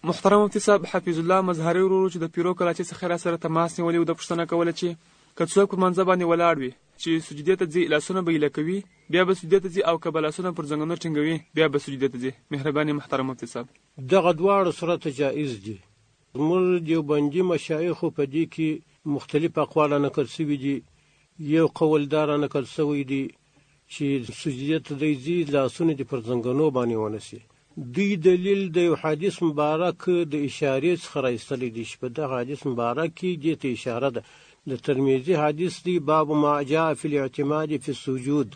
محترم مفتي صاحب حفیظ الله مظهري ورور چې د پیرو کراچۍ څخه را سره تماس نیولې و د پوښتنه کوله چې که څوک په منځه باندې ولاړ وي چې سجدې ته ځي لاسونه به یې لکوي بیا به سجدې ته ځي او که به لاسونه پر زنګنو ټینګوي بیا به سجدې ته ځي. مهرباني محترم مفتي صاحب. دغه دواړه صورت جائز دي. زموږ دیوبندي مشایخو په دې کې مختلف اقوال نقل شوي دي. یو قول دار نقل شوی دی چې سجدې ته دی ځي لاسونه دې پر زنګنو باندې ونیسي. دوی دلیل د یو حدیث مبارک د اشارې څخه راایستلی دی چې په دغه حدیث مبارک کې دې ته اشاره ده. د ترمذي حدیث دی باب ما جاء في الاعتماد في السجود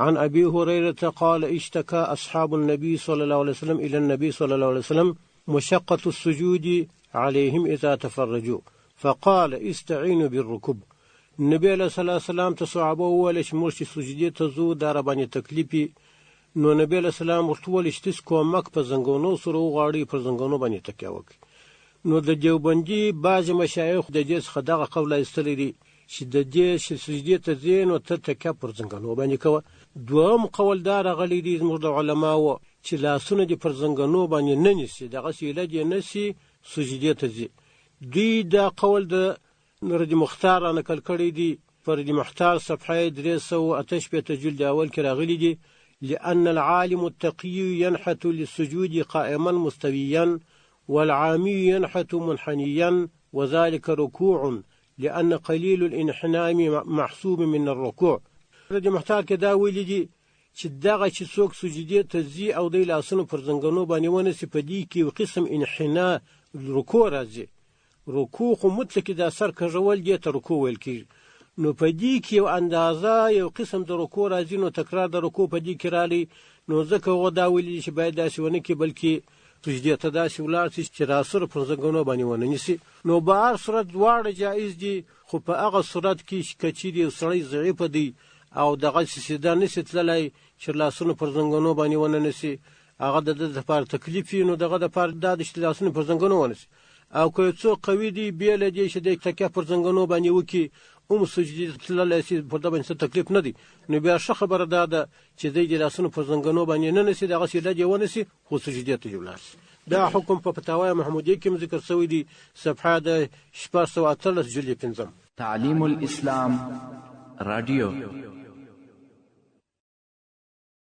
عن أبي هريرة قال اشتكى أصحاب النبي صلى الله عليه وسلم إلى النبي صلى الله عليه وسلم مشقة السجود عليهم إذا تفرجوا فقال استعينوا بالركوب. النبي عليه الصلاة والسلام تصعبه ولش مرشي سجدي تزو دار باندې تکلیفي نو نبی علیہ السلام ورته ویل چې تاسو کومک په زنګونو سره وغواړئ پر زنګونو باندې تکیه وکړئ. نو د دیوبندي بعض مشایخ د دې څخه دغه قول ایستلی دی چې د دې سجدې ته ځې نو ته تکیه پر زنګونو باندې کوه. دویم قول دا راغلی دی زموږ د علماو چې لاسونه دې پر زنګونو باندې نه نیسي دغسې ایله دې نیسي سجدې ته ځي. دوی دا قول د نورد مختار را نقل کړی دی. فرد مختار صفحه 388 جلد اول کې راغلی دی لأن العالم التقي ينحت للسجود قائما مستويا والعامي ينحت منحنيا وذلك ركوع لأن قليل الانحناء محسوب من الركوع. فرد مختار کې دا ویلی دی چې دغه چې څوک سجدې ته ځي او دی لاسونه پر زنګنو باندې ونیسي په دې کې یو قسم انحناء رکوع راځي. رکوع خو مطلق دا سر کږول دې ته رکوع ویل کېږي. نو په دې کې یو اندازه یو قسم د رکوع راځي نو تکرار د رکوع په دې کې رالی نو ځکه هغه دا ویلي چې باید داسې ونه کړي بلکې سجدې ته داسې ولاړ شي چې راسره پر زنګنو باندې ونه نیسي. نو په هر صورت دواړه جایز دي خو په هغه صورت کې که چیرې یو سړی ضعیفه دی او دغسې سیده نشي تللی چې لاسونه پر زنګنو باندې ونه نیسي هغه د ده دپاره تکلیف وي نو دغه دپاره دا ده چې لاسونه پر زنګنو ونیسي. او که یو څوک قوي دی بیا له دې چې دی تکیه پر زنګنو باندې وکړي سجدې تللی شي پر ده باندې څه تکلیف نه دی نو بیا ښه خبره دا ده چې دی د لاسونو پر زنګنو باندې نه نیسي دغسې ایله دې ونیسي خو سجدې ته دې ولاړ شي. دا حکم په فتاوی محمودیه کې هم ذکر شوی دی صفحه د 618 جلد 5. تعلیم الاسلام رادیو